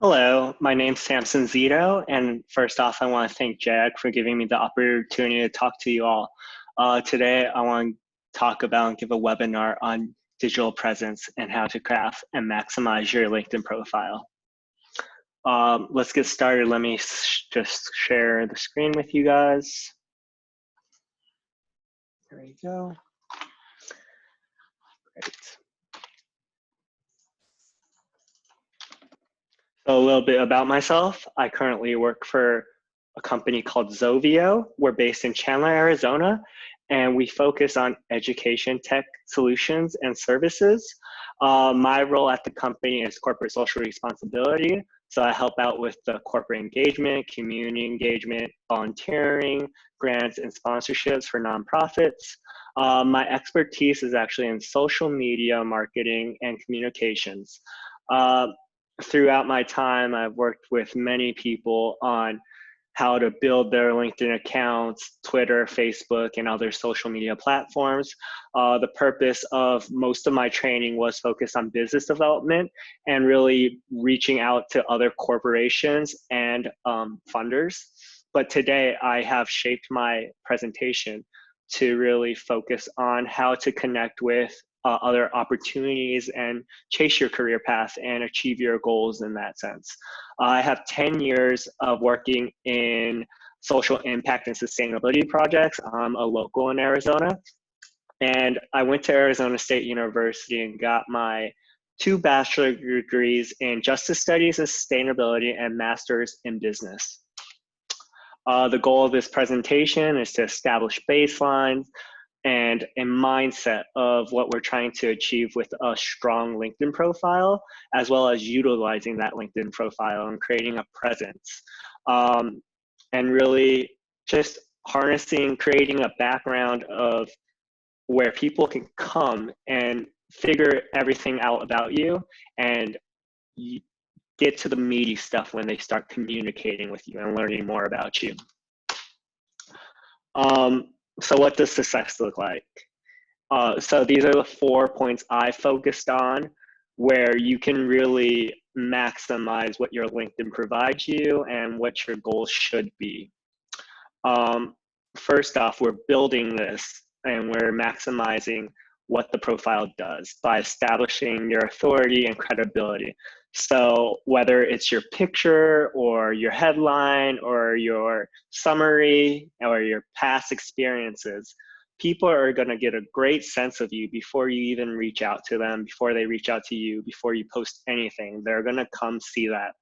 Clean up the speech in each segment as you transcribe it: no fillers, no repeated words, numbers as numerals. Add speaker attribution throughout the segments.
Speaker 1: Hello, my name's Samson Zito, and first off, I want to thank Jag for giving me the opportunity to talk to you all. Today, I want to talk about and give a webinar on digital presence and how to craft and maximize your LinkedIn profile. Let's get started. Let me just share the screen with you guys. There we go. Great. So a little bit about myself. I currently work for a company called Zovio. We're based in Chandler, Arizona, and we focus on education tech solutions and services. My role at the company is corporate social responsibility. So I help out with the corporate engagement, community engagement, volunteering, grants, and sponsorships for nonprofits. My expertise is actually in social media marketing and communications. Throughout my time, I've worked with many people on how to build their LinkedIn accounts, Twitter, Facebook, and other social media platforms. The purpose of most of my training was focused on business development and really reaching out to other corporations and funders. But today I have shaped my presentation to really focus on how to connect with other opportunities and chase your career path and achieve your goals in that sense. I have 10 years of working in social impact and sustainability projects. I'm a local in Arizona, and I went to Arizona State University and got my 2 bachelor degrees in justice studies and sustainability and master's in business. The goal of this presentation is to establish baselines and a mindset of what we're trying to achieve with a strong LinkedIn profile, as well as utilizing that LinkedIn profile and creating a presence. And really just harnessing, creating a background of where people can come and figure everything out about you and get to the meaty stuff when they start communicating with you and learning more about you. So what does success look like? So these are the 4 points I focused on where you can really maximize what your LinkedIn provides you and what your goals should be. First off, we're building this and we're maximizing what the profile does by establishing your authority and credibility. So whether it's your picture or your headline or your summary or your past experiences, people are going to get a great sense of you before you even reach out to them, before they reach out to you, before you post anything. They're going to come see that.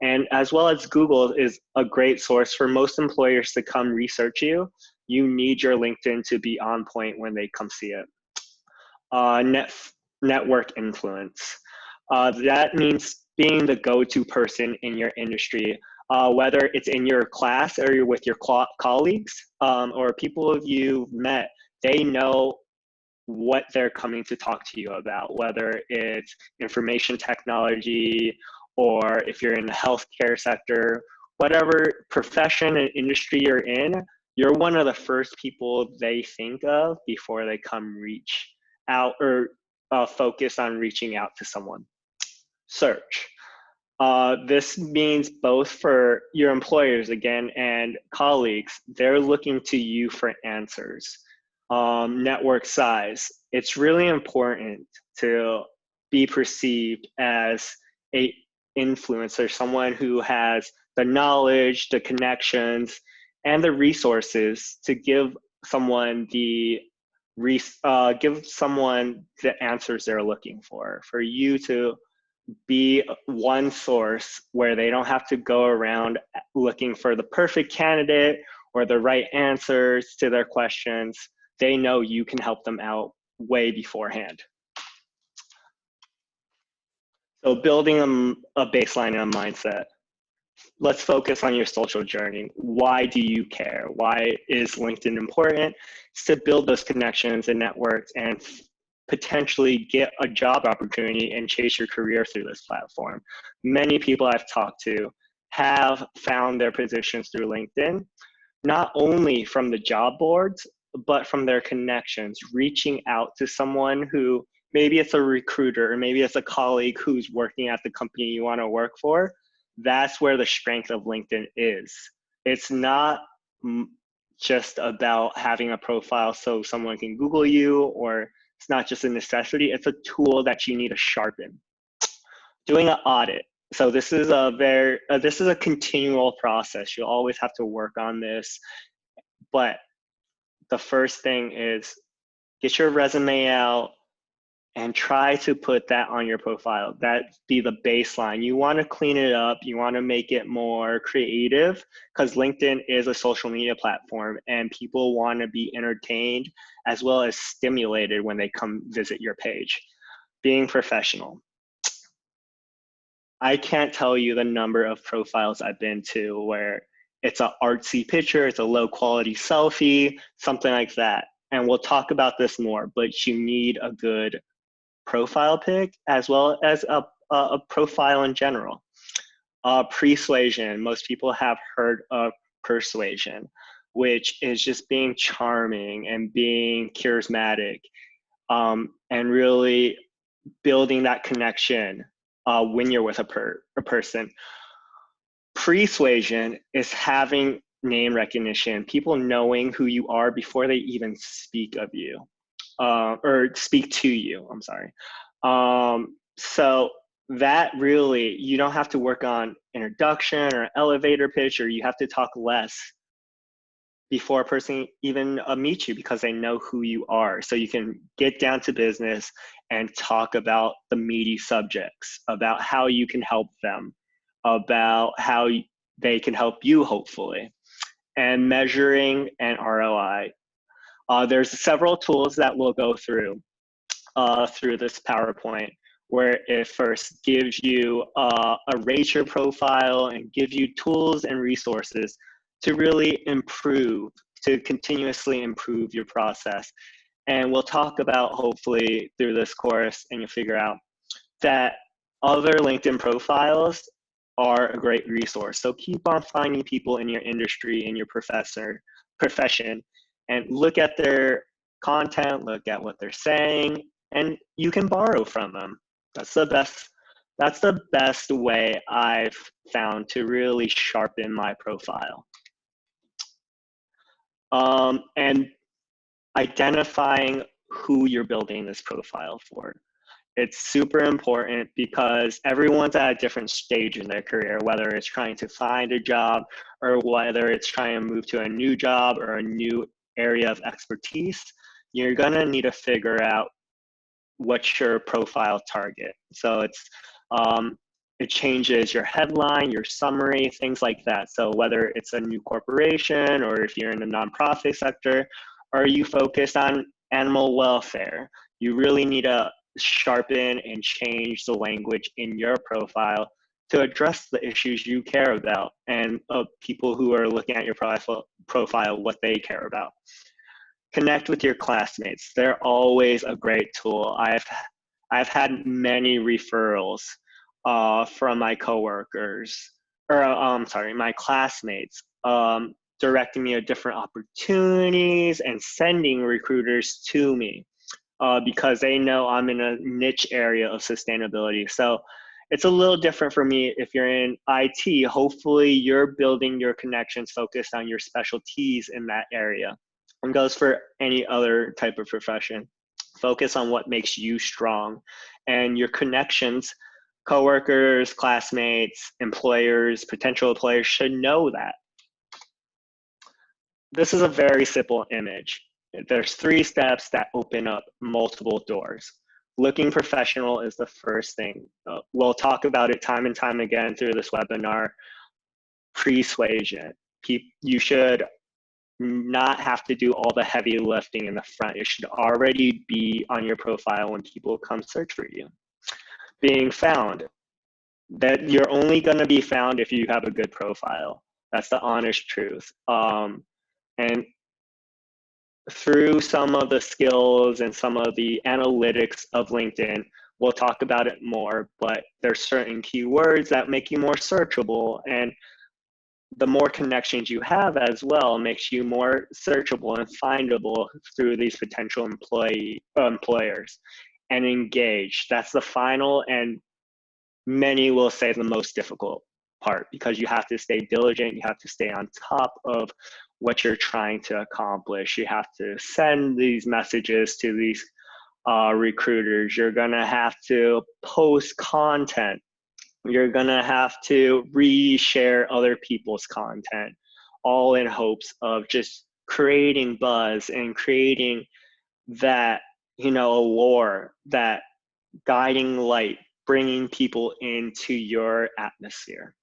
Speaker 1: And as well as Google is a great source for most employers to come research you. You need your LinkedIn to be on point when they come see it. Network influence. That means being the go-to person in your industry, whether it's in your class or you're with your colleagues or people you've met, they know what they're coming to talk to you about, whether it's information technology or if you're in the healthcare sector, whatever profession and industry you're in, you're one of the first people they think of before they come reach out or focus on reaching out to someone. Search. This means both for your employers again and colleagues, they're looking to you for answers. Network size. It's really important to be perceived as a influencer, someone who has the knowledge, the connections, and the resources to give someone the answers they're looking for you to be one source where they don't have to go around looking for the perfect candidate or the right answers to their questions. They know you can help them out way beforehand. So building a baseline and a mindset. Let's focus on your social journey. Why do you care? Why is LinkedIn important? It's to build those connections and networks and potentially get a job opportunity and chase your career through this platform. Many people I've talked to have found their positions through LinkedIn, not only from the job boards, but from their connections, reaching out to someone who maybe it's a recruiter or maybe it's a colleague who's working at the company you want to work for. That's where the strength of LinkedIn is. It's not just about having a profile so someone can Google you, or it's not just a necessity. It's a tool that you need to sharpen. Doing an audit. So this is a continual process. You'll always have to work on this. But the first thing is get your resume out and try to put that on your profile. That be the baseline. You want to clean it up. You want to make it more creative, because LinkedIn is a social media platform and people want to be entertained as well as stimulated when they come visit your page. Being professional. I can't tell you the number of profiles I've been to where it's an artsy picture, it's a low quality selfie, something like that. And we'll talk about this more, but you need a good profile pic as well as a profile in general. Persuasion, most people have heard of persuasion, which is just being charming and being charismatic, and really building that connection when you're with a person. Persuasion is having name recognition, people knowing who you are before they even speak of you, or speak to you, I'm sorry. So that really, you don't have to work on introduction or elevator pitch, or you have to talk less before a person even meets you, because they know who you are. So you can get down to business and talk about the meaty subjects, about how you can help them, about how they can help you, hopefully. And measuring and ROI. There's several tools that we'll go through this PowerPoint, where it first gives you a rate your profile and gives you tools and resources to really improve, to continuously improve your process. And we'll talk about, hopefully through this course, and you'll figure out that other LinkedIn profiles are a great resource. So keep on finding people in your industry, in your profession, and look at their content, look at what they're saying, and you can borrow from them. That's the best way I've found to really sharpen my profile. And identifying who you're building this profile for. It's super important because everyone's at a different stage in their career, whether it's trying to find a job or whether it's trying to move to a new job or a new area of expertise. You're gonna need to figure out what's your profile target. So it changes your headline, your summary, things like that. So whether it's a new corporation, or if you're in the nonprofit sector, or you focus on animal welfare, you really need to sharpen and change the language in your profile to address the issues you care about, and people who are looking at your profile, what they care about. Connect with your classmates. They're always a great tool. I've had many referrals from my coworkers, or my classmates, directing me to different opportunities and sending recruiters to me because they know I'm in a niche area of sustainability. So it's a little different for me. If you're in IT, hopefully you're building your connections focused on your specialties in that area. And goes for any other type of profession. Focus on what makes you strong, and your connections, coworkers, classmates, employers, potential employers should know that. This is a very simple image. There's 3 steps that open up multiple doors. Looking professional is the first thing. We'll talk about it time and time again through this webinar. Persuasion. You should not have to do all the heavy lifting in the front. It should already be on your profile when people come search for you. Being found. That you're only going to be found if you have a good profile. That's the honest truth. And through some of the skills and some of the analytics of LinkedIn, we'll talk about it more, but there's certain keywords that make you more searchable, and the more connections you have as well makes you more searchable and findable through these potential employers. And engage. That's the final, and many will say the most difficult. part, because you have to stay diligent, you have to stay on top of what you're trying to accomplish. You have to send these messages to these recruiters. You're gonna have to post content. You're gonna have to reshare other people's content, all in hopes of just creating buzz and creating that, allure, that guiding light, bringing people into your atmosphere.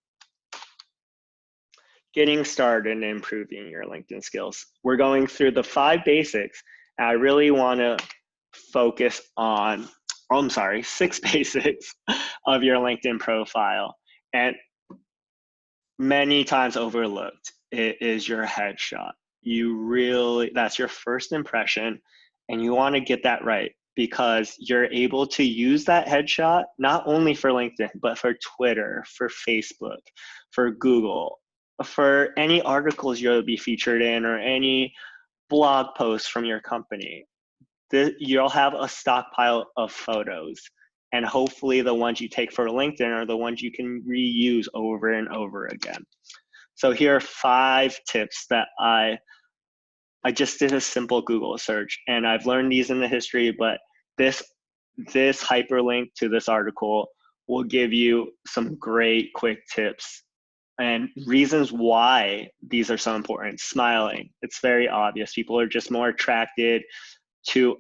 Speaker 1: Getting started and improving your LinkedIn skills. We're going through the 5 basics. I really want to focus on, 6 basics of your LinkedIn profile. And many times overlooked, it is your headshot. That's your first impression, and you want to get that right, because you're able to use that headshot not only for LinkedIn, but for Twitter, for Facebook, for Google, for any articles you'll be featured in, or any blog posts from your company. You'll have a stockpile of photos, and hopefully the ones you take for LinkedIn are the ones you can reuse over and over again. So here are 5 tips that I just did a simple Google search, and I've learned these in the history, but this hyperlink to this article will give you some great quick tips and reasons why these are so important. Smiling, it's very obvious. People are just more attracted to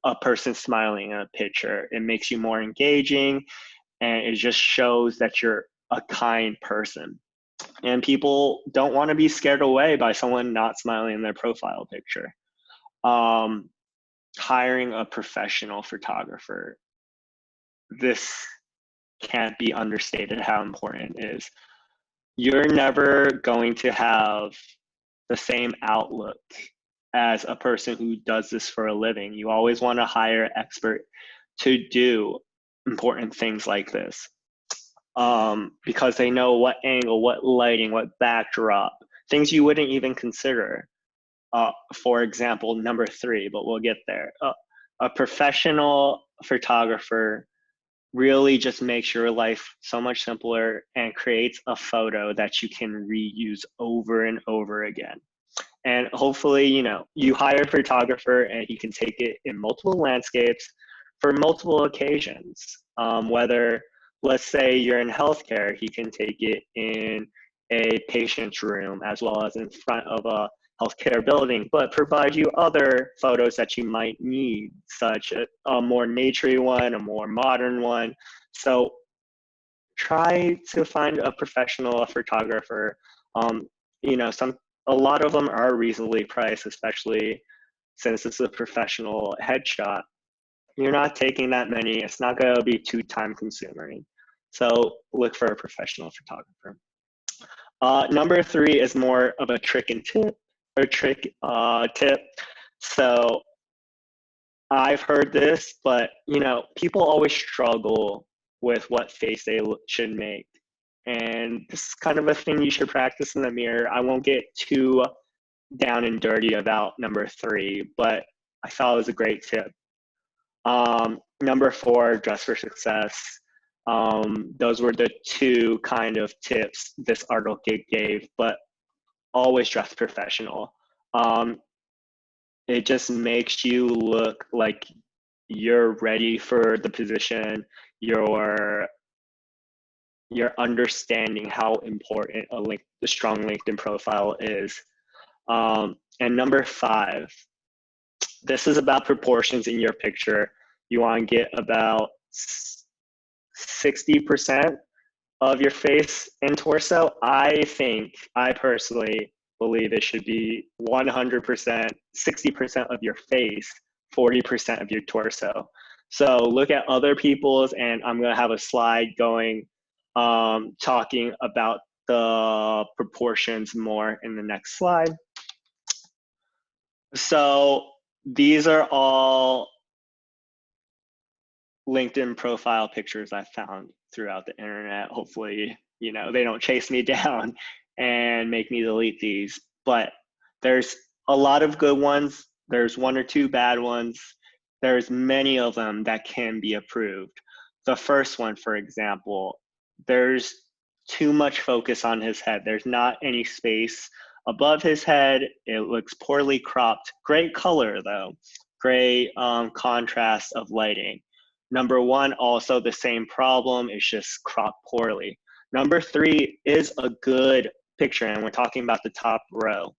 Speaker 1: a person smiling in a picture. It makes you more engaging, and it just shows that you're a kind person. And people don't want to be scared away by someone not smiling in their profile picture. Hiring a professional photographer. This can't be understated how important it is. You're never going to have the same outlook as a person who does this for a living. You always want to hire an expert to do important things like this, because they know what angle, what lighting, what backdrop, things you wouldn't even consider. For example, number 3, but we'll get there. A professional photographer really just makes your life so much simpler and creates a photo that you can reuse over and over again. And hopefully, you hire a photographer and he can take it in multiple landscapes for multiple occasions. Whether, let's say you're in healthcare, he can take it in a patient's room as well as in front of a healthcare building, but provide you other photos that you might need, such a more naturey one, a more modern one. So try to find a professional photographer. A lot of them are reasonably priced, especially since it's a professional headshot. You're not taking that many. It's not going to be too time consuming. So look for a professional photographer. Number 3 is more of a trick tip. So I've heard this, but people always struggle with what face they should make. And this is kind of a thing you should practice in the mirror. I won't get too down and dirty about number 3, but I thought it was a great tip. Number 4, dress for success. Those were the 2 kind of tips this article gave, but always dress professional. It just makes you look like you're ready for the position. You're understanding how important a strong LinkedIn profile is. And number 5, this is about proportions in your picture. You want to get about 60% of your face and torso. I personally believe it should be 100%, 60% of your face, 40% of your torso. So look at other people's, and I'm going to have a slide going, talking about the proportions more in the next slide. So these are all LinkedIn profile pictures I found throughout the internet. Hopefully, they don't chase me down and make me delete these, but there's a lot of good ones. There's 1 or 2 bad ones. There's many of them that can be approved. The first one, for example, there's too much focus on his head. There's not any space above his head. It looks poorly cropped. Great color though. Great contrast of lighting. Number one, also the same problem, it's just cropped poorly. Number three is a good picture, and we're talking about the top row.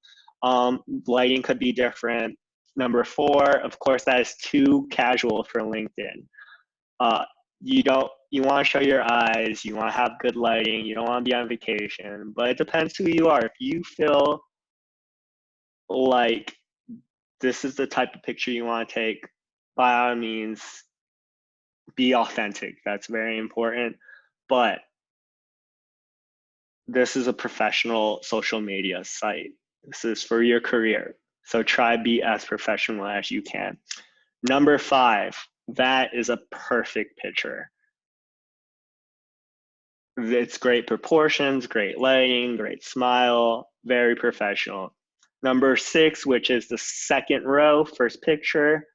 Speaker 1: Lighting could be different. Number four, of course, that is too casual for LinkedIn. You want to show your eyes, you want to have good lighting, you don't want to be on vacation, but it depends who you are. If you feel like this is the type of picture you want to take, by all means, be authentic. That's very important. But this is a professional social media site. This is for your career. So try be as professional as you can. Number five, that is a perfect picture. It's great proportions, great lighting, great smile, very professional. Number six, which is the second row, first picture,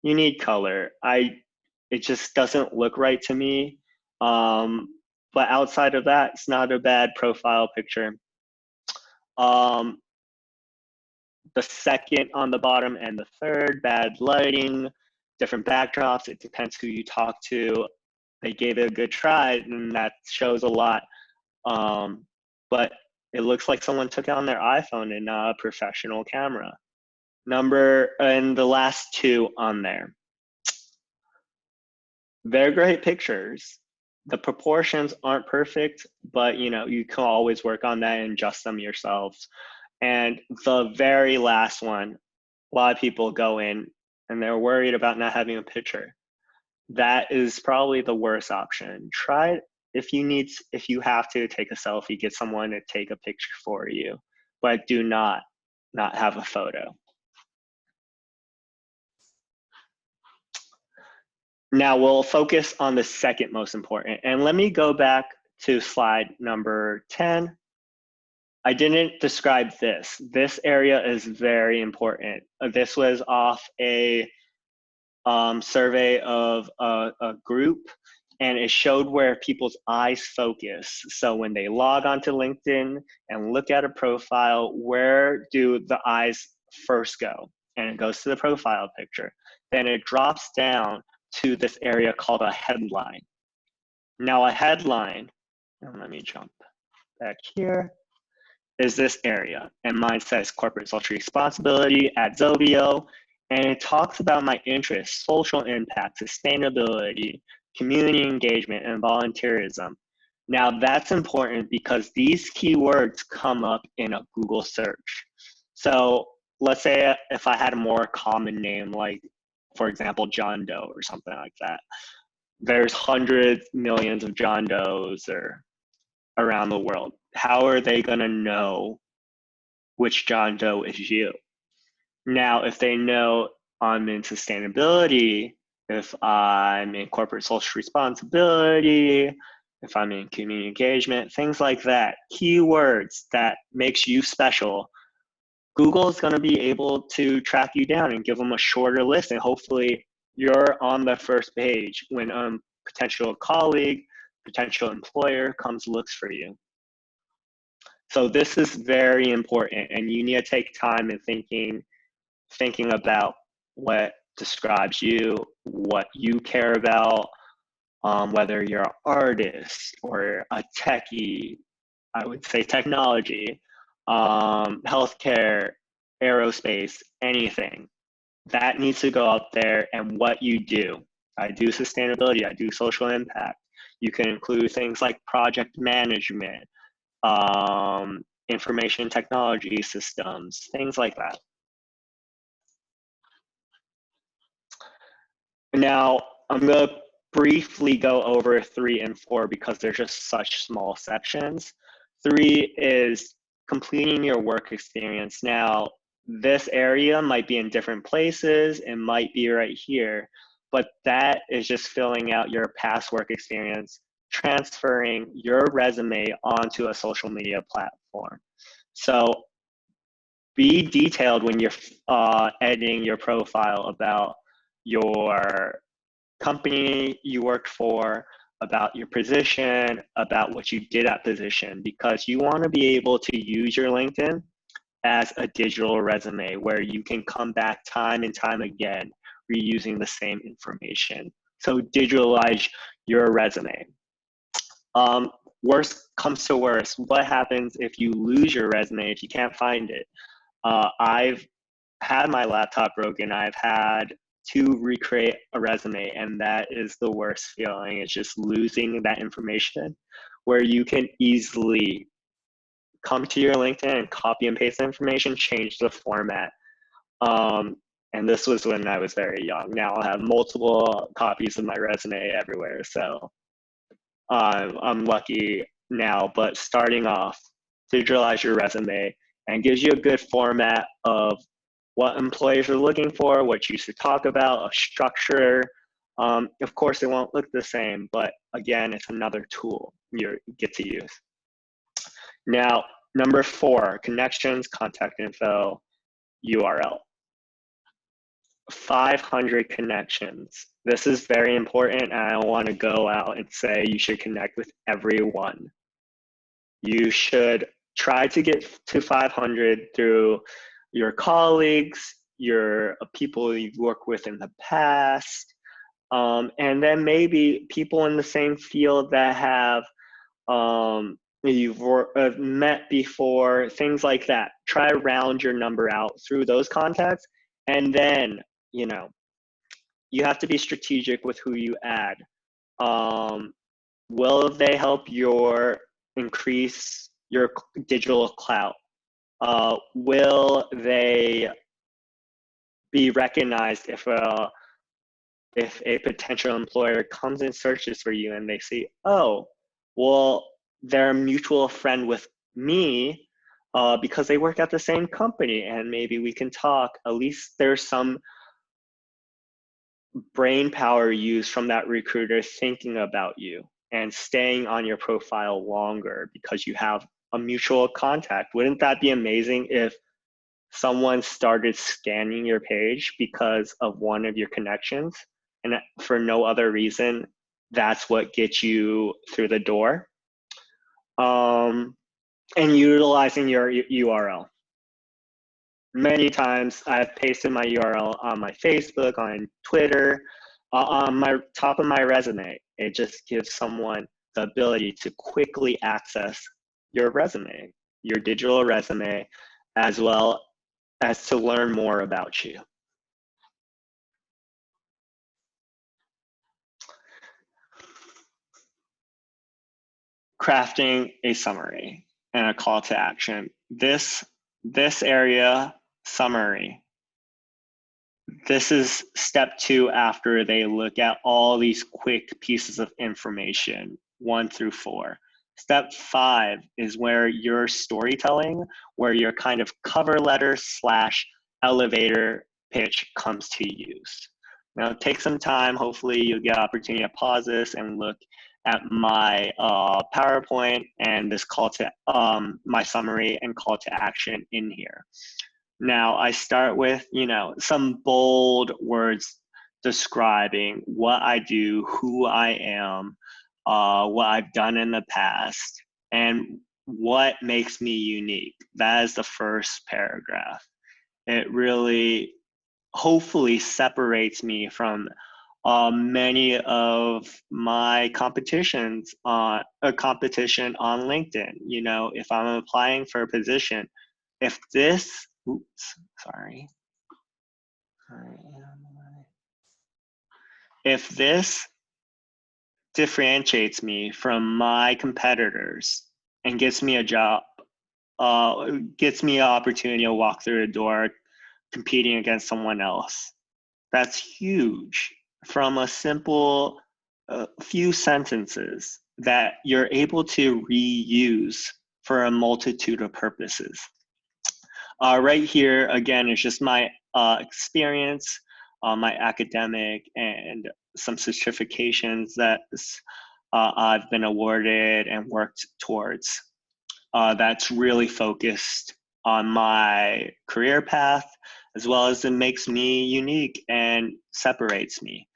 Speaker 1: you need color. It just doesn't look right to me. But outside of that, it's not a bad profile picture. The second on the bottom and the third, bad lighting, different backdrops. It depends who you talk to. They gave it a good try, and that shows a lot. But it looks like someone took it on their iPhone and not a professional camera. And the last two on there. They're great pictures. The proportions aren't perfect, but you can always work on that and adjust them yourselves. And the very last one, a lot of people go in and they're worried about not having a picture. That is probably the worst option. Try it if you have to take a selfie, get someone to take a picture for you, but do not have a photo. Now we'll focus on the second most important. And let me go back to slide number 10. I didn't describe this. This area is very important. This was off a survey of a group, and it showed where people's eyes focus. So when they log onto LinkedIn and look at a profile, where do the eyes first go? And it goes to the profile picture. Then it drops down to this area called a headline. Now a headline, and let me jump back here, is this area. And mine says corporate social responsibility at Zovio. And it talks about my interests, social impact, sustainability, community engagement, and volunteerism. Now that's important because these keywords come up in a Google search. So let's say if I had a more common name, like for example, John Doe or something like that. There's hundreds, millions of John Does around the world. How are they gonna know which John Doe is you? Now, if they know I'm in sustainability, if I'm in corporate social responsibility, if I'm in community engagement, things like that, keywords that makes you special, Google is going to be able to track you down and give them a shorter list, and hopefully you're on the first page when a potential colleague, potential employer comes looks for you. So this is very important, and you need to take time in thinking about what describes you, what you care about, whether you're an artist or a techie, I would say technology, healthcare, aerospace, anything. That needs to go out there, and what you do. I do sustainability, I do social impact. You can include things like project management, information technology systems, things like that. Now, I'm going to briefly go over 3 and 4 because they're just such small sections. 3 is completing your work experience. Now, this area might be in different places, it might be right here, but that is just filling out your past work experience, transferring your resume onto a social media platform. So be detailed when you're editing your profile about your company you worked for, about your position, about what you did at position, because you want to be able to use your LinkedIn as a digital resume where you can come back time and time again reusing the same information. So digitalize your resume. Worst comes to worst, what happens if you lose your resume, if you can't find it? I've had my laptop broken. I've had to recreate a resume, and that is the worst feeling. It's just losing that information where you can easily come to your LinkedIn and copy and paste the information, change the format. And this was when I was very young. Now I have multiple copies of my resume everywhere. So I'm lucky now, but starting off, digitalize your resume and gives you a good format of what employers are looking for, what you should talk about, a structure. Of course, it won't look the same, but again, it's another tool you get to use. Now, number 4, connections, contact info, URL. 500 connections. This is very important, and I don't want to go out and say you should connect with everyone. You should try to get to 500 through your colleagues, your people you've worked with in the past, and then maybe people in the same field that have you've met before, things like that. Try to round your number out through those contacts, and then you have to be strategic with who you add. Will they help increase your digital clout? Will they be recognized if a potential employer comes and searches for you and they see, oh, well, they're a mutual friend with me because they work at the same company and maybe we can talk. At least there's some brain power used from that recruiter thinking about you and staying on your profile longer because you have a mutual contact. Wouldn't that be amazing if someone started scanning your page because of one of your connections and for no other reason? That's what gets you through the door. And utilizing your URL. Many times I've pasted my URL on my Facebook, on Twitter, on my top of my resume. It just gives someone the ability to quickly access your resume, your digital resume, as well as to learn more about you. Crafting a summary and a call to action. This area, summary, this is step 2 after they look at all these quick pieces of information, 1 through 4. Step 5 is where your storytelling, where your kind of cover letter / elevator pitch comes to use. Now take some time, hopefully you'll get an opportunity to pause this and look at my PowerPoint and this call to my summary and call to action in here. Now I start with, some bold words describing what I do, who I am, what I've done in the past, and what makes me unique. That is the first paragraph. It really hopefully separates me from many of my competition on LinkedIn. If I'm applying for a position, if this, if this differentiates me from my competitors and gets me a job, gets me an opportunity to walk through a door competing against someone else, that's huge. From a simple few sentences that you're able to reuse for a multitude of purposes. Right here, again, is just my experience, my academic, and some certifications that I've been awarded and worked towards. That's really focused on my career path, as well as it makes me unique and separates me.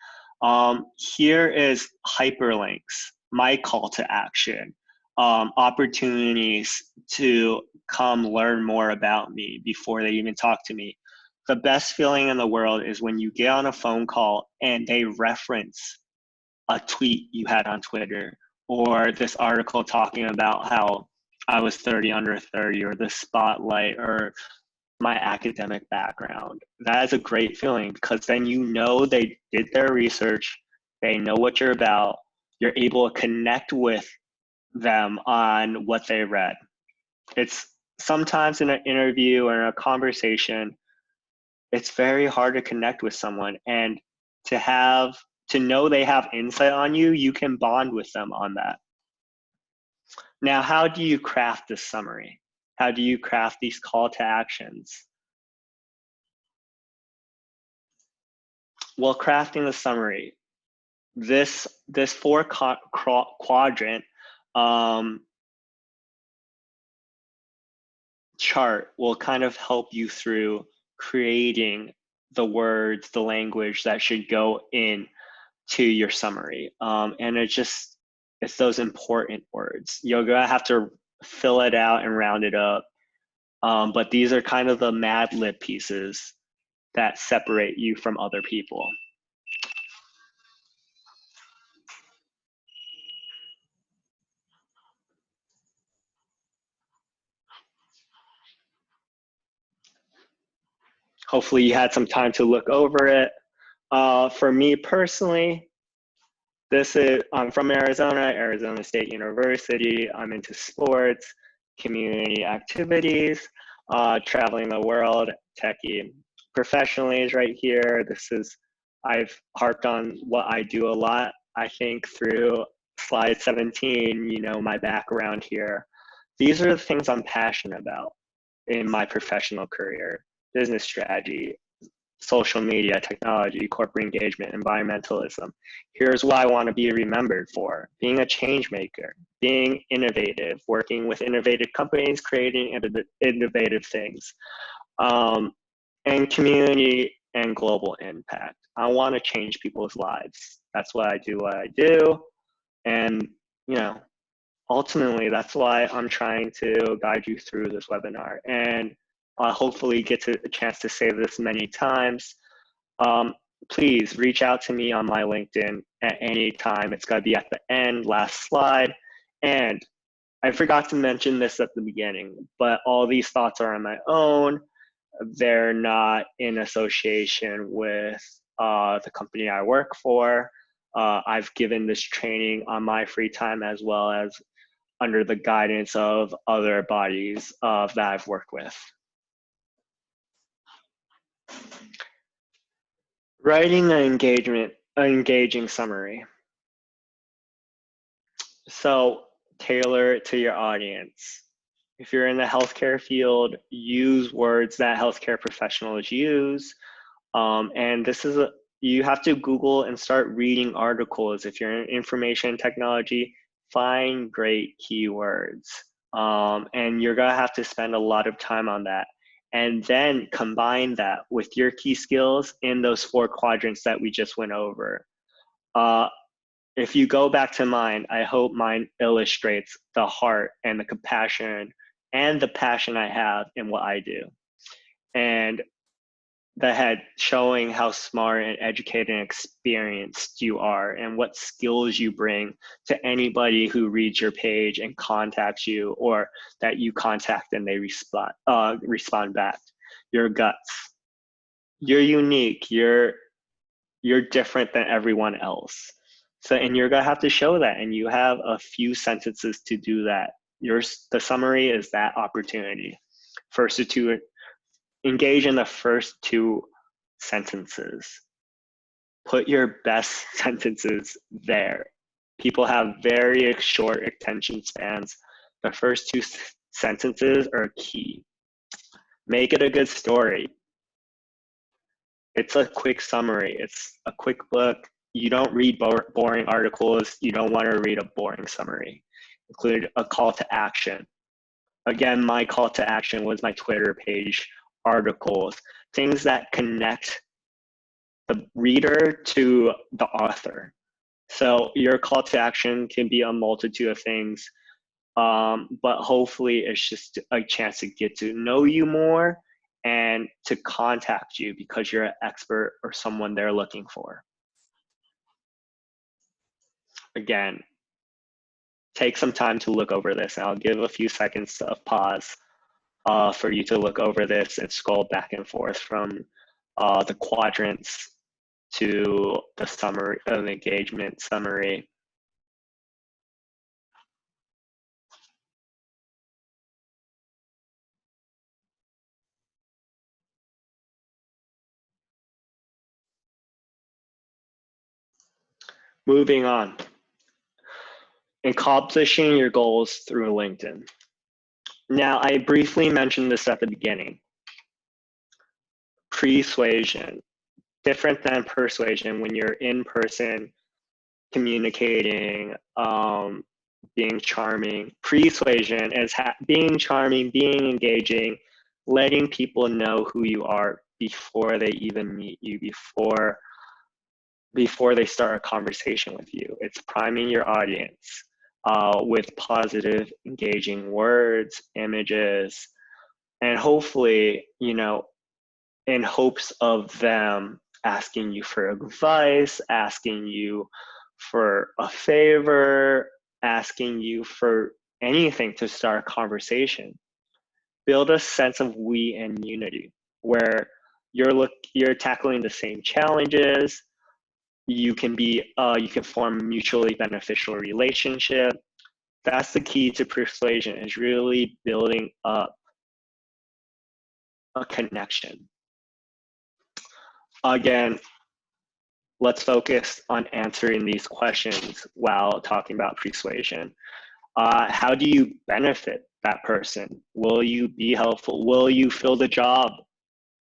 Speaker 1: Here is hyperlinks. my call to action, opportunities to come learn more about me before they even talk to me. The best feeling in the world is when you get on a phone call and they reference a tweet you had on Twitter, or this article talking about how I was 30 under 30, or the spotlight, or my academic background. That is a great feeling, because then you know they did their research, they know what you're about, you're able to connect with them on what they read. It's sometimes in an interview or in a conversation, it's very hard to connect with someone, and to know they have insight on you, you can bond with them on that. Now, how do you craft this summary? How do you craft these call to actions? Well, crafting the summary, this four quadrant chart will kind of help you through creating the words, the language that should go in to your summary. And it's those important words. You're gonna have to fill it out and round it up. But these are kind of the Mad Lib pieces that separate you from other people. Hopefully you had some time to look over it. For me personally, I'm from Arizona State University. I'm into sports, community activities, traveling the world, techie. Professionally is right here. I've harped on what I do a lot. I think through slide 17, my background here. These are the things I'm passionate about in my professional career: business strategy, social media, technology, corporate engagement, environmentalism. Here's what I want to be remembered for: being a change maker, being innovative, working with innovative companies, creating innovative things, and community and global impact. I want to change people's lives. That's why I do what I do. And, ultimately, that's why I'm trying to guide you through this webinar, and hopefully get a chance to say this many times. Please reach out to me on my LinkedIn at any time. It's going to be at the end, last slide. And I forgot to mention this at the beginning, but all these thoughts are on my own. They're not in association with the company I work for. I've given this training on my free time, as well as under the guidance of other bodies that I've worked with. Writing an engaging summary. So tailor it to your audience. If you're in the healthcare field, use words that healthcare professionals use. And you have to Google and start reading articles. If you're in information technology, find great keywords. And you're gonna have to spend a lot of time on that. And then combine that with your key skills in those 4 quadrants that we just went over. If you go back to mine, I hope mine illustrates the heart and the compassion and the passion I have in what I do. And the head, showing how smart and educated and experienced you are, and what skills you bring to anybody who reads your page and contacts you, or that you contact and they respond back. Your guts. You're unique. You're different than everyone else. So, and you're gonna have to show that, and you have a few sentences to do that. The summary is that opportunity. Engage in the first 2 sentences. Put your best sentences there. People have very short attention spans. The first 2 sentences are key. Make it a good story. It's a quick summary. It's a quick book. You don't read boring articles. You don't want to read a boring summary. Include a call to action. Again, my call to action was my Twitter page, articles, things that connect the reader to the author. So your call to action can be a multitude of things, but hopefully it's just a chance to get to know you more and to contact you because you're an expert or someone they're looking for. Again, take some time to look over this. And I'll give a few seconds of pause for you to look over this and scroll back and forth from the quadrants to the summary of the engagement summary. Moving on. Accomplishing your goals through LinkedIn. Now, I briefly mentioned this at the beginning. Persuasion, different than persuasion when you're in person communicating, being charming. Persuasion is being charming, being engaging, letting people know who you are before they even meet you, before they start a conversation with you. It's priming your audience with positive, engaging words, images, and hopefully, in hopes of them asking you for advice, asking you for a favor, asking you for anything to start a conversation. Build a sense of we and unity where you're tackling the same challenges. You can form a mutually beneficial relationship. That's the key to persuasion, is really building up a connection. Again, let's focus on answering these questions while talking about persuasion. How do you benefit that person? Will you be helpful? Will you fill the job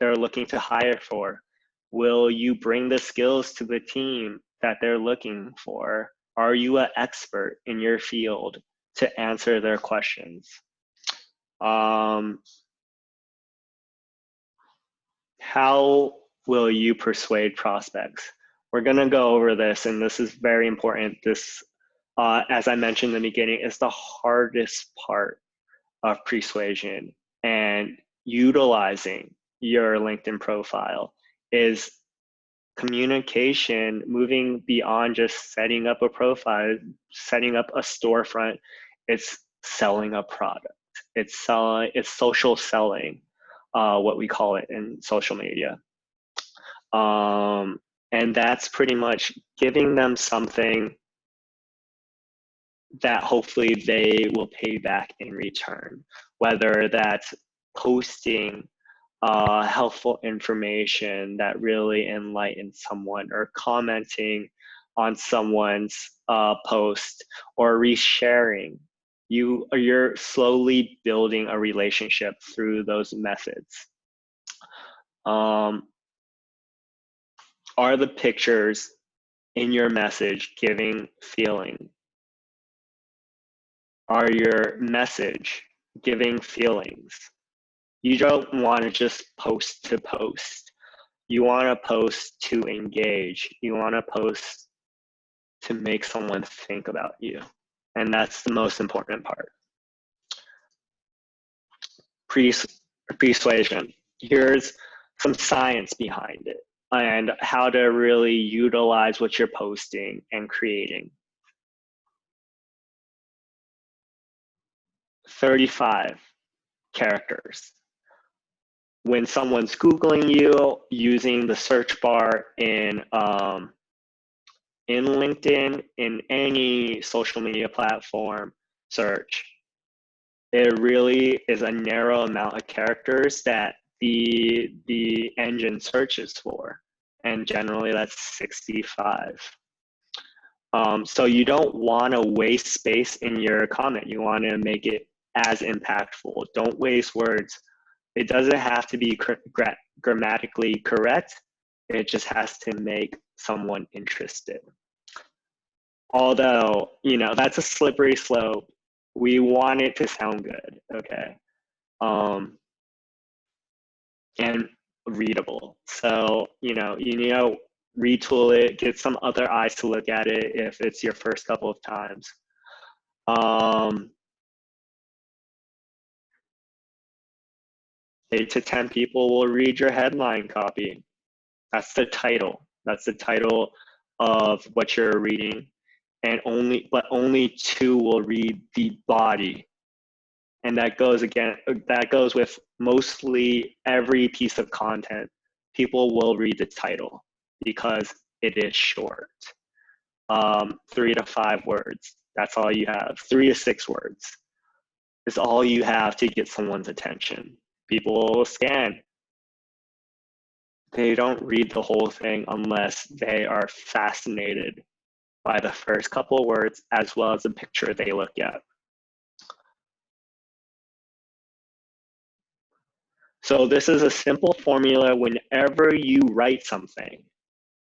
Speaker 1: they're looking to hire for? Will you bring the skills to the team that they're looking for? Are you an expert in your field to answer their questions? How will you persuade prospects? We're going to go over this, and this is very important. This, as I mentioned in the beginning, is the hardest part of persuasion, and utilizing your LinkedIn profile is communication, moving beyond just setting up a profile, setting up a storefront. It's selling a product. It's social selling, what we call it in social media. And that's pretty much giving them something that hopefully they will pay back in return, whether that's posting helpful information that really enlightens someone, or commenting on someone's post, or resharing. You're slowly building a relationship through those methods. Are the pictures in your message giving feeling? Are your message giving feelings? You don't want to just post to post. You want to post to engage. You want to post to make someone think about you. And that's the most important part. Persuasion. Here's some science behind it and how to really utilize what you're posting and creating. 35 characters. When someone's Googling you, using the search bar in LinkedIn, in any social media platform search, it really is a narrow amount of characters that the engine searches for, and generally that's 65. So you don't want to waste space in your comment. You want to make it as impactful. Don't waste words. It doesn't have to be grammatically correct. It just has to make someone interested. Although, that's a slippery slope. We want it to sound good, okay? And readable. So, retool it, get some other eyes to look at it if it's your first couple of times. 8 to 10 people will read your headline copy. That's the title. That's the title of what you're reading. And only 2 will read the body. And that goes with mostly every piece of content. People will read the title because it is short. 3 to 5 words. That's all you have. 3 to 6 words is all you have to get someone's attention. People will scan. They don't read the whole thing unless they are fascinated by the first couple of words as well as the picture they look at. So this is a simple formula. Whenever you write something,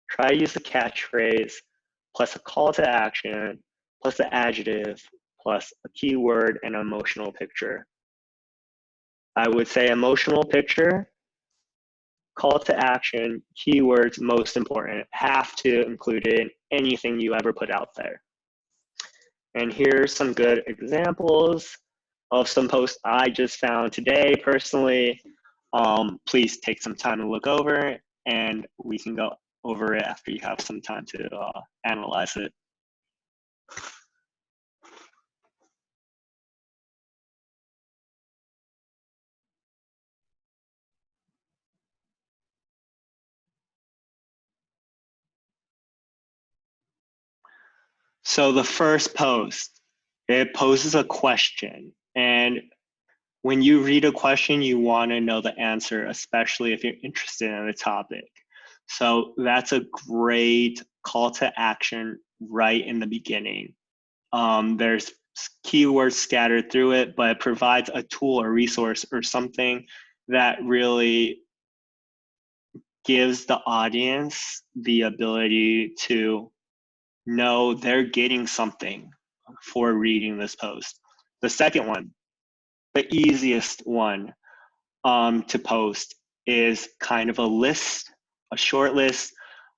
Speaker 1: try to use a catchphrase plus a call to action plus the adjective plus a keyword and an emotional picture. I would say emotional picture, call to action, keywords, most important, have to include it in anything you ever put out there. And here's some good examples of some posts I just found today personally. Please take some time to look over it, and we can go over it after you have some time to analyze it. So the first post, it poses a question. And when you read a question, you want to know the answer, especially if you're interested in the topic. So that's a great call to action right in the beginning. There's keywords scattered through it, but it provides a tool or resource or something that really gives the audience the ability to know they're getting something for reading this post. The second one, the easiest one to post, is kind of a list, a short list.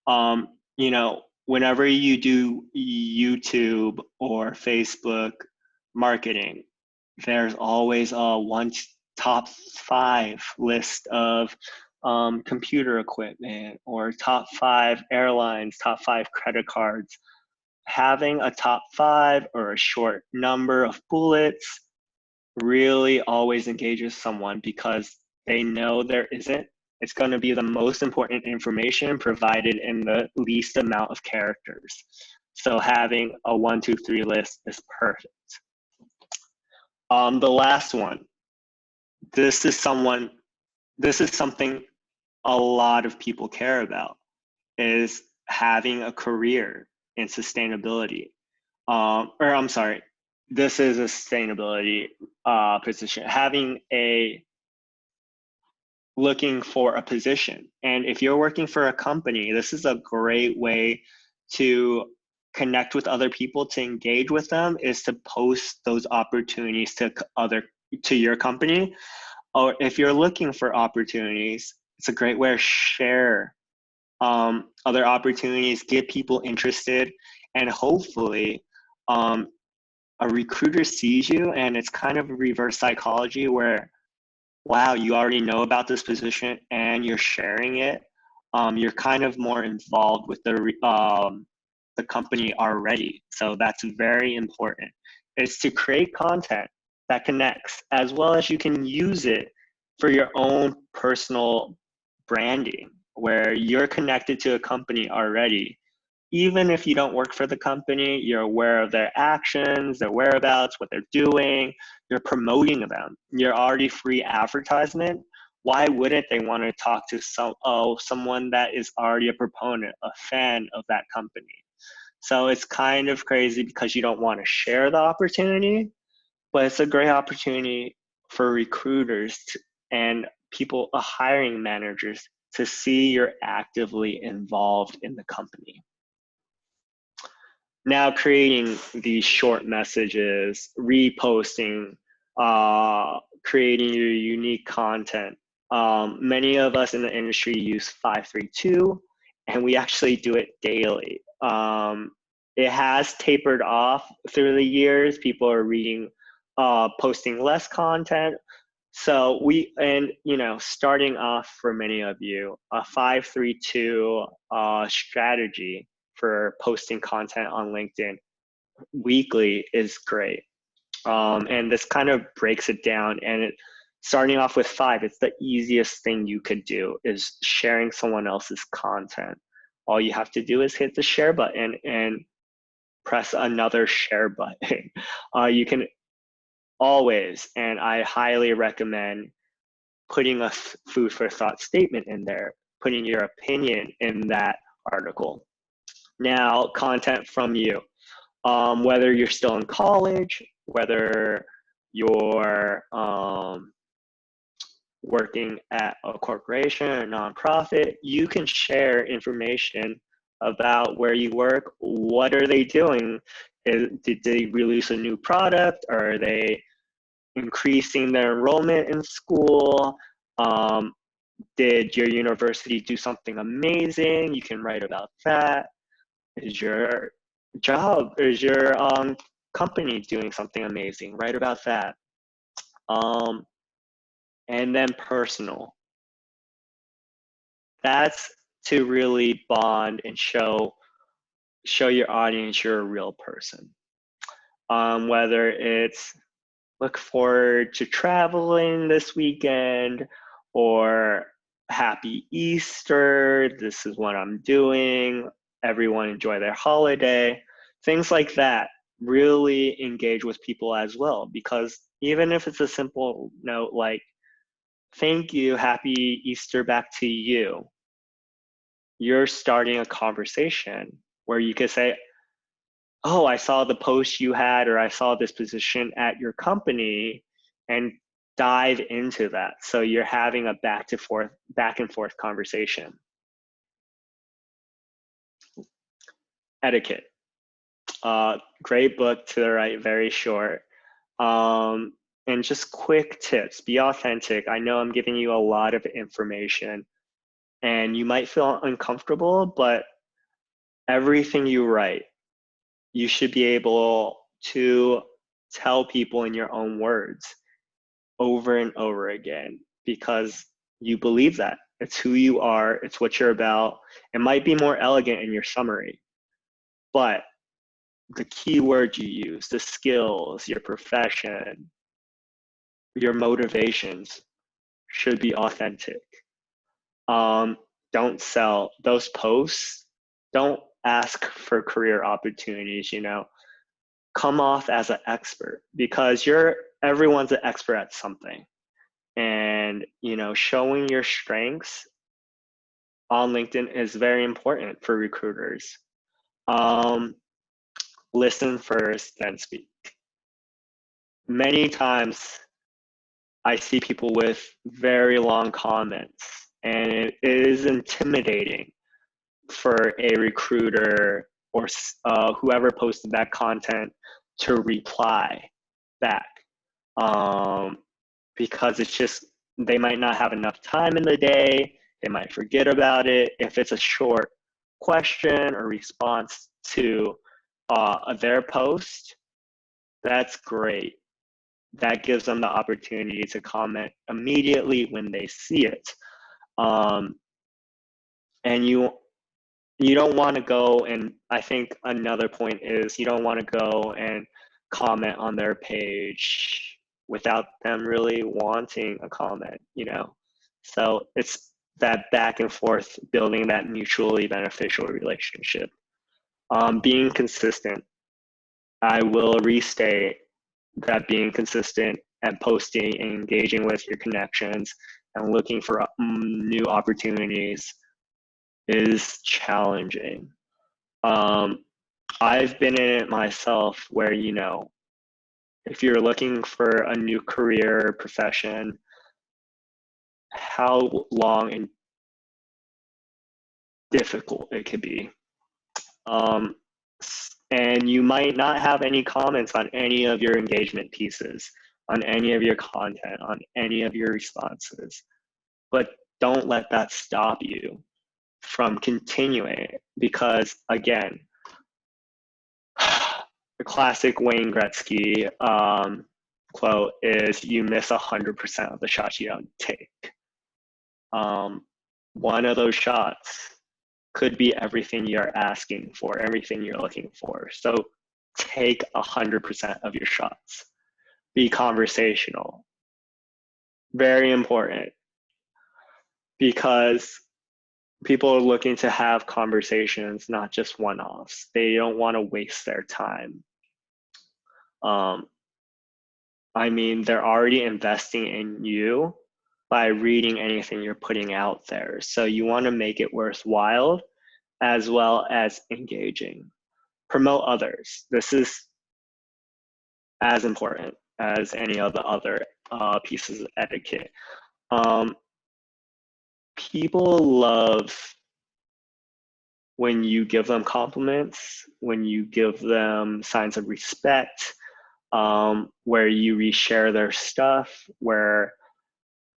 Speaker 1: You know, whenever you do YouTube or Facebook marketing, there's always a top 5 list of computer equipment or top 5 airlines, top 5 credit cards. Having a top 5 or a short number of bullets really always engages someone because they know it's going to be the most important information provided in the least amount of characters. So having a 1, 2, 3 list is perfect. The last one, this is something a lot of people care about, is having a career in sustainability. This is a sustainability position, looking for a position. And if you're working for a company, this is a great way to connect with other people, to engage with them, is to post those opportunities to your company. Or if you're looking for opportunities, it's a great way to share other opportunities, get people interested, and hopefully a recruiter sees you, and it's kind of a reverse psychology where, wow, you already know about this position and you're sharing it. You're kind of more involved with the company already. So that's very important. It's to create content that connects, as well as you can use it for your own personal branding, where you're connected to a company already. Even if you don't work for the company, you're aware of their actions, their whereabouts, what they're doing, you're promoting them. You're already free advertisement. Why wouldn't they want to talk to someone that is already a proponent, a fan of that company? So it's kind of crazy because you don't want to share the opportunity, but it's a great opportunity for recruiters and people, hiring managers, to see you're actively involved in the company. Now creating these short messages, reposting, creating your unique content. Many of us in the industry use 532 and we actually do it daily. It has tapered off through the years. People are posting less content. So starting off for many of you, a 5-3-2 strategy for posting content on LinkedIn weekly is great. And this kind of breaks it down, and starting off with 5, it's the easiest thing you could do is sharing someone else's content. All you have to do is hit the share button and press another share button. You can always, and I highly recommend, putting a food for thought statement in there, putting your opinion in that article. Now, content from you. Whether you're still in college, whether you're working at a corporation or nonprofit, you can share information about where you work. What are they doing? Did they release a new product? Are they increasing their enrollment in school? Did your university do something amazing? You can write about that. Is your company doing something amazing? Write about that. And then personal. That's to really bond and show your audience you're a real person. Whether it's look forward to traveling this weekend, or happy Easter, this is what I'm doing, everyone enjoy their holiday, things like that. Really engage with people as well, because even if it's a simple note like, thank you, happy Easter back to you, you're starting a conversation where you could say, oh, I saw the post you had, or I saw this position at your company, and dive into that. So you're having a back and forth conversation. Etiquette. Great book to write, very short. And just quick tips. Be authentic. I know I'm giving you a lot of information and you might feel uncomfortable, but everything you write, you should be able to tell people in your own words over and over again, because you believe that. It's who you are. It's what you're about. It might be more elegant in your summary, but the key words you use, the skills, your profession, your motivations should be authentic. Don't sell those posts. Don't ask for career opportunities, come off as an expert, because everyone's an expert at something. And, showing your strengths on LinkedIn is very important for recruiters. Listen first, then speak. Many times I see people with very long comments, and it is intimidating for a recruiter or whoever posted that content to reply back, because it's just, they might not have enough time in the day. They might forget about it. If it's a short question or response to their post, that's great. That gives them the opportunity to comment immediately when they see it. And you don't want to go, and I think another point is, you don't want to go and comment on their page without them really wanting a comment, So it's that back and forth, building that mutually beneficial relationship. Being consistent. I will restate that being consistent and posting and engaging with your connections and looking for new opportunities is challenging. I've been in it myself where, if you're looking for a new career or profession, how long and difficult it could be. And you might not have any comments on any of your engagement pieces, on any of your content, on any of your responses, but don't let that stop you from continuing, because again, the classic Wayne Gretzky quote is, "You miss 100% of the shots you don't take." One of those shots could be everything you're asking for, everything you're looking for. So take 100% of your shots. Be conversational. Very important, because people are looking to have conversations, not just one-offs. They don't want to waste their time. I mean, they're already investing in you by reading anything you're putting out there. So you want to make it worthwhile as well as engaging. Promote others. This is as important as any of the other pieces of etiquette. People love when you give them compliments, when you give them signs of respect, where you reshare their stuff, where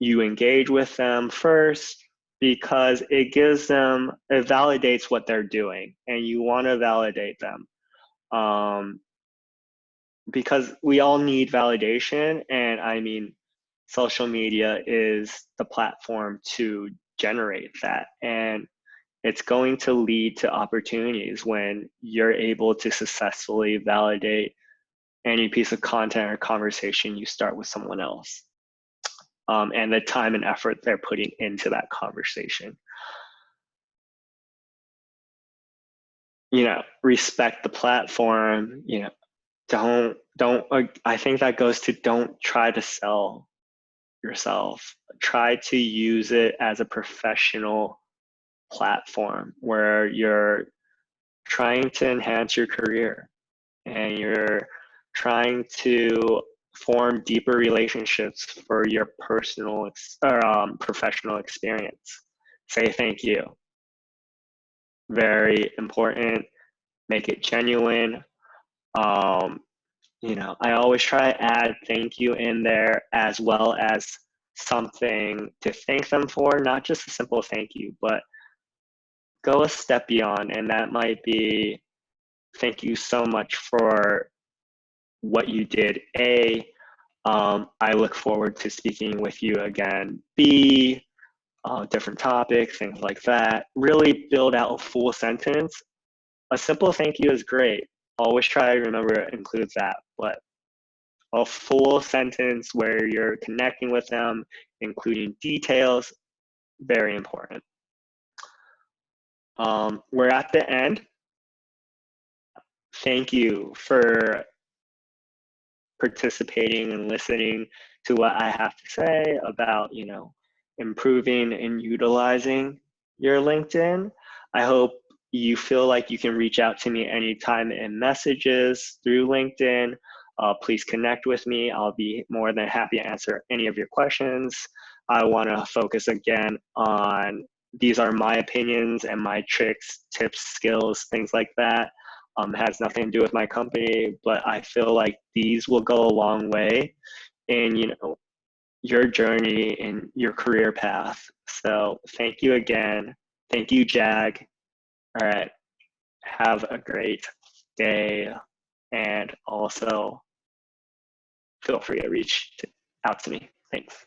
Speaker 1: you engage with them first, because it validates what they're doing, and you want to validate them. Because we all need validation, and I mean, social media is the platform to generate that, and it's going to lead to opportunities when you're able to successfully validate any piece of content or conversation you start with someone else, and the time and effort they're putting into that conversation. Respect the platform. Don't. I think that goes to, don't try to sell yourself. Try to use it as a professional platform where you're trying to enhance your career and you're trying to form deeper relationships for your personal or professional experience. Say thank you. Very important. Make it genuine. I always try to add thank you in there, as well as something to thank them for, not just a simple thank you, but go a step beyond. And that might be, thank you so much for what you did, A. I look forward to speaking with you again, B. Different topics, things like that. Really build out a full sentence. A simple thank you is great. Always try to remember to include that, but a full sentence where you're connecting with them, including details, very important. We're at the end. Thank you for participating and listening to what I have to say about, improving and utilizing your LinkedIn. I hope you feel like you can reach out to me anytime in messages through LinkedIn. Please connect with me. I'll be more than happy to answer any of your questions. I want to focus again on, these are my opinions and my tricks, tips, skills, things like that. Has nothing to do with my company, but I feel like these will go a long way in, your journey and your career path. So thank you again. Thank you, Jag. All right. Have a great day. And also feel free to reach out to me. Thanks.